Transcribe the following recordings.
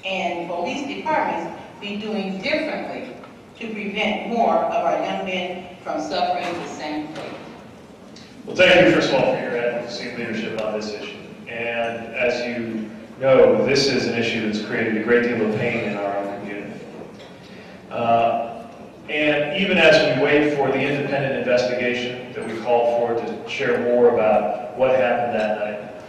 and police departments be doing differently to prevent more of our young men from suffering the same fate? Well, thank you, first of all, for your advocacy and leadership on this issue. And as you know, this is an issue that's created a great deal of pain in our own community. And even as we wait for the independent investigation that we called for to share more about what happened that night,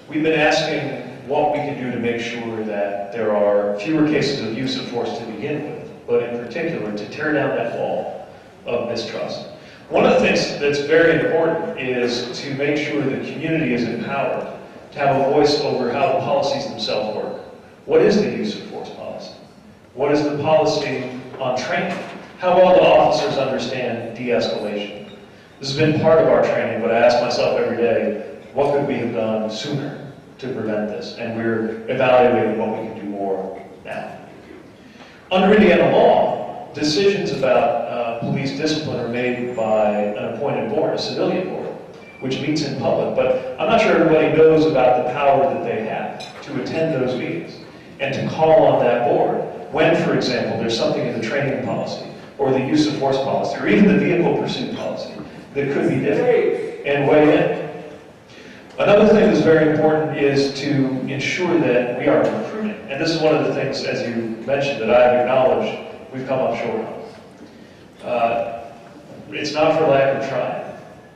we've been asking what we can do to make sure that there are fewer cases of use of force to begin with, but in particular to tear down that wall of mistrust. One of the things that's very important is to make sure the community is empowered to have a voice over how the policies themselves work. What is the use of force policy? What is the policy on training? How well do officers understand de-escalation? This has been part of our training, but I ask myself every day, what could we have done sooner to prevent this? And we're evaluating what we can do more now. Under Indiana law, decisions about police discipline are made by an appointed board, a civilian board, which meets in public. But I'm not sure everybody knows about the power that they have to attend those meetings and to call on that board when, for example, there's something in the training policy or the use of force policy or even the vehicle pursuit policy that could be different and weigh in. Another thing that's very important is to ensure that we are recruiting. And this is one of the things, as you mentioned, that I've acknowledged we've come up short on. It's not for lack of trying,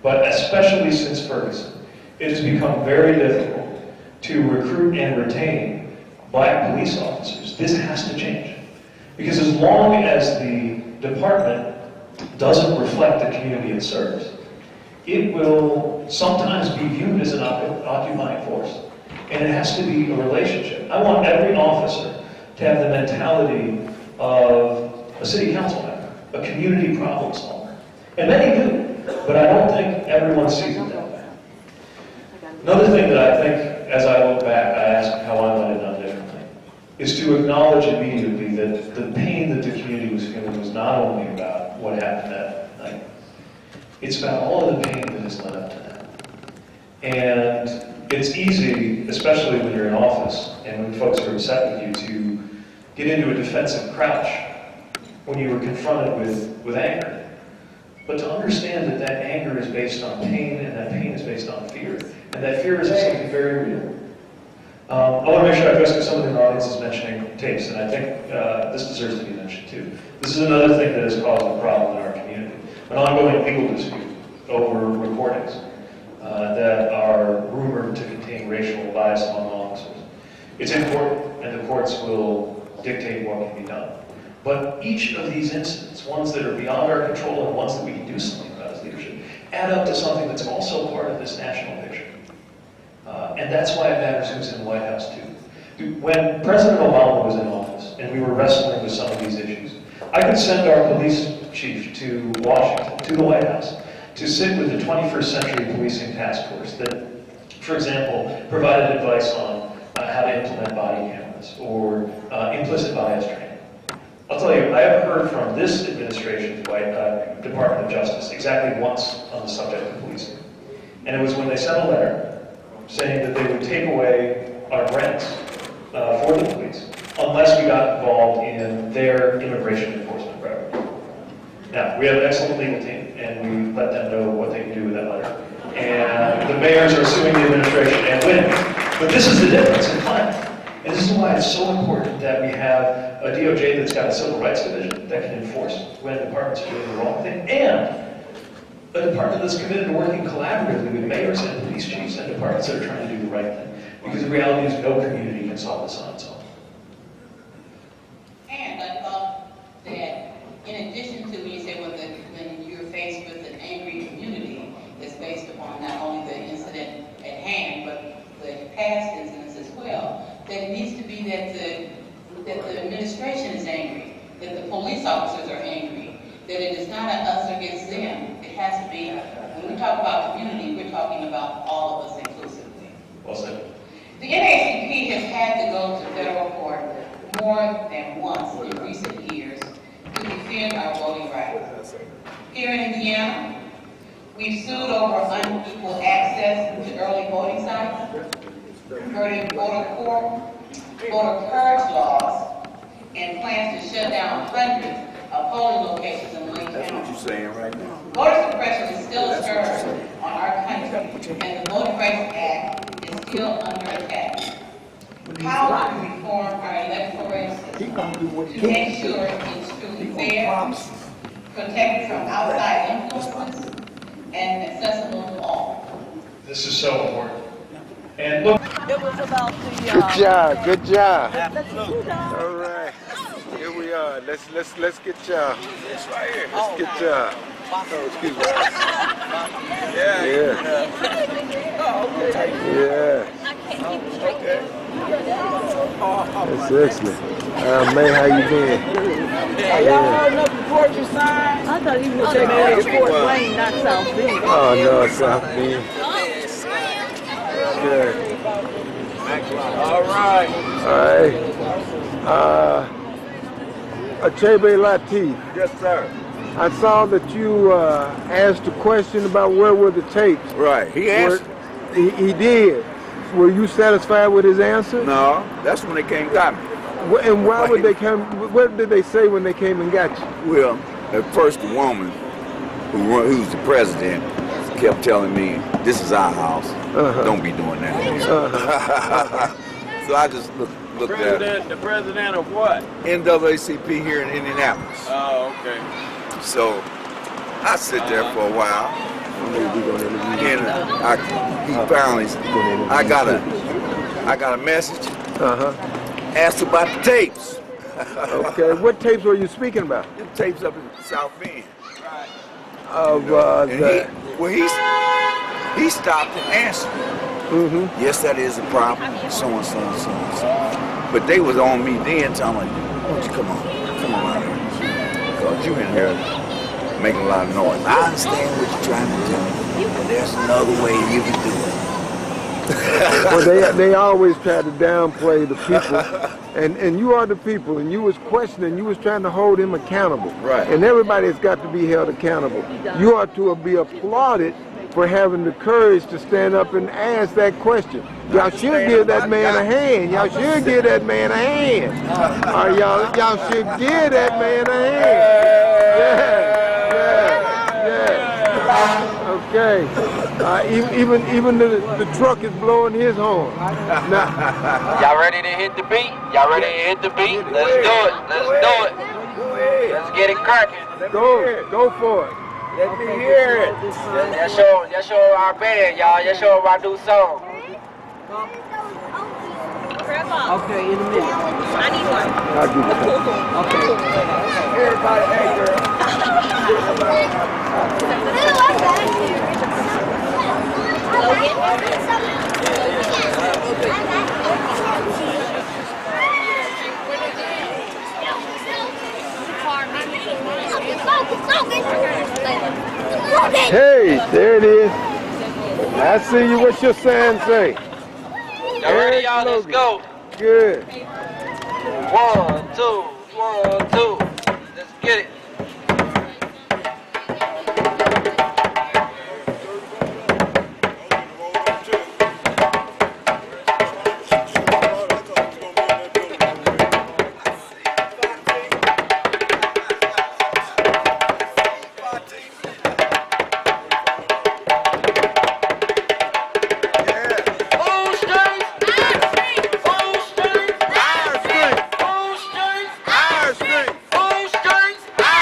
but especially since Ferguson, it has become very difficult to recruit and retain black police officers. This has to change. Because as long as the department doesn't reflect the community it serves, it will sometimes be viewed as an occupying force. And it has to be a relationship. I want every officer to have the mentality of a city council member, a community problem solver. And many do, but I don't think everyone sees it that way. Another thing that I think, as I look back, I ask how I might have done differently, is to acknowledge immediately that the pain that the community was feeling was not only about what happened that night, it's about all of the pain that has led up to that. And it's easy, especially when you're in office and when folks are upset with you, to get into a defensive crouch when you were confronted with anger. But to understand that that anger is based on pain and that pain is based on fear, and that fear is something very real. I want to make sure I address some of the audience is mentioning tapes, and I think this deserves to be mentioned too. This is another thing that has caused a problem in our community. An ongoing legal dispute over recordings that are rumored to contain racial bias among officers. It's important, and the courts will dictate what can be done. But each of these incidents, ones that are beyond our control and ones that we can do something about as leadership, add up to something that's also part of this national picture. And that's why it matters who's in the White House too. When President Obama was in office and we were wrestling with some of these issues, I could send our police chief to Washington, to the White House, to sit with the 21st Century Policing Task Force that, for example, provided advice on how to implement body cameras or implicit bias training. I'll tell you, I have heard from this administration's Department of Justice exactly once on the subject of policing. And it was when they sent a letter saying that they would take away our grants for the police unless we got involved in their immigration enforcement priority. Now, we have an excellent legal team, and we let them know what they can do with that letter. And the mayors are suing the administration and winning. But this is the difference in climate. And this is why it's so important that we have a DOJ that's got a civil rights division that can enforce when departments are doing the wrong thing, and a department that's committed to working collaboratively with mayors and police chiefs and departments that are trying to do the right thing. Because the reality is no community can solve this on its own. And I thought that in addition to when you say when you're faced with an angry community that's based upon not only the incident at hand, but the past incidents as well, that it needs to be that the administration is angry, that the police officers are angry, that it is not an us against them. It has to be, when we talk about community, we're talking about all of us inclusively. Well said. The NAACP has had to go to federal court more than once in recent years to defend our voting rights. Here in Indiana, we've sued over unequal access to early voting sites, converting voter court, voter purge laws and plans to shut down hundreds of polling locations in Wayne That's what County. you're saying right now. Voter suppression is still a scourge on our country, and the Voting Rights Act is still under attack. How do we reform our electoral system to make sure it's truly fair, protected from outside influences, and accessible to all? This is so important. And look, It was about the. Good job, good job. All All right, here we are. Let's get y'all. It's right here. Let's get y'all. Oh, excuse me. Yeah. Yeah. That's excellent. Man, how you doing? y'all holding up the porch sign? I thought he was saying Escorts Lane, not South Bend. Oh no, South Bend. Good. All right. All right. Achebe Lateef. Yes, sir. I saw that you asked a question about where were the tapes. Right. He answered. He did. Were you satisfied with his answer? No, that's when they came and got me. And why would they come? What did they say when they came and got you? Well, at first the woman who was the president kept telling me, "This is our house. Don't be doing that." So I just looked at it. The president of what? NAACP here in Indianapolis. Oh, okay. So I sit there for a while, and he finally, I got a message. Asked about the tapes. Okay, what tapes were you speaking about? The tapes up in South Bend. Of And he stopped and answered. Yes, that is a problem. So and so and so and so. But they was on me then, telling me, "Why don't you come on out here? Because you in here making a lot of noise. I understand what you're trying to do, but there's another way you can do it." Well, they always try to downplay the people, and you are the people, and you was questioning, you was trying to hold him accountable. Right. And everybody's got to be held accountable. You are to be applauded for having the courage to stand up and ask that question. Y'all should give that man a hand. Y'all should give that man a hand. Or y'all should give that man a hand. Yeah. Okay. Even the truck is blowing his horn. Now, Y'all ready to hit the beat? Y'all ready to hit the beat? Let's do it. Let's do it. Let's get it cracking. go for it. Let me hear it. Y'all show our band, y'all. Y'all show our new song. Okay, in a minute. I need one. I'll give you that. Okay. Everybody, hey Hey, there it is. I see you. What's your sign say? Y'all ready, y'all? Let's go. Good. 1, 2, 1, 2. Let's get it. Our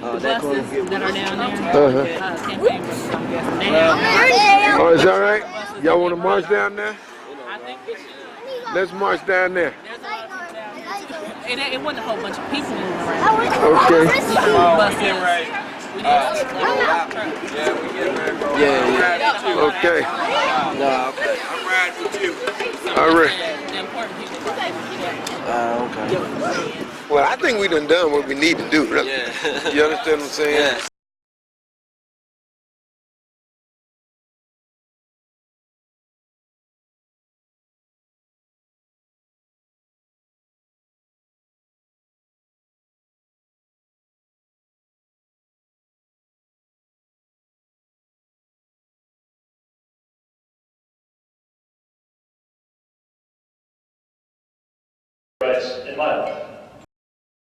buses that are down there. Campaign buses, I'm guessing. They have. Oh, is that right? Y'all want to march down there? I think we should. Let's march down there. There's a lot of people down there too. It wasn't a whole bunch of people moving around. Okay. Buses. We need to Okay. Okay. I'm riding with you. All right. the important people. Okay. Well, I think we done what we need to do. Yeah. You understand what I'm saying? Yeah. Rights in my life.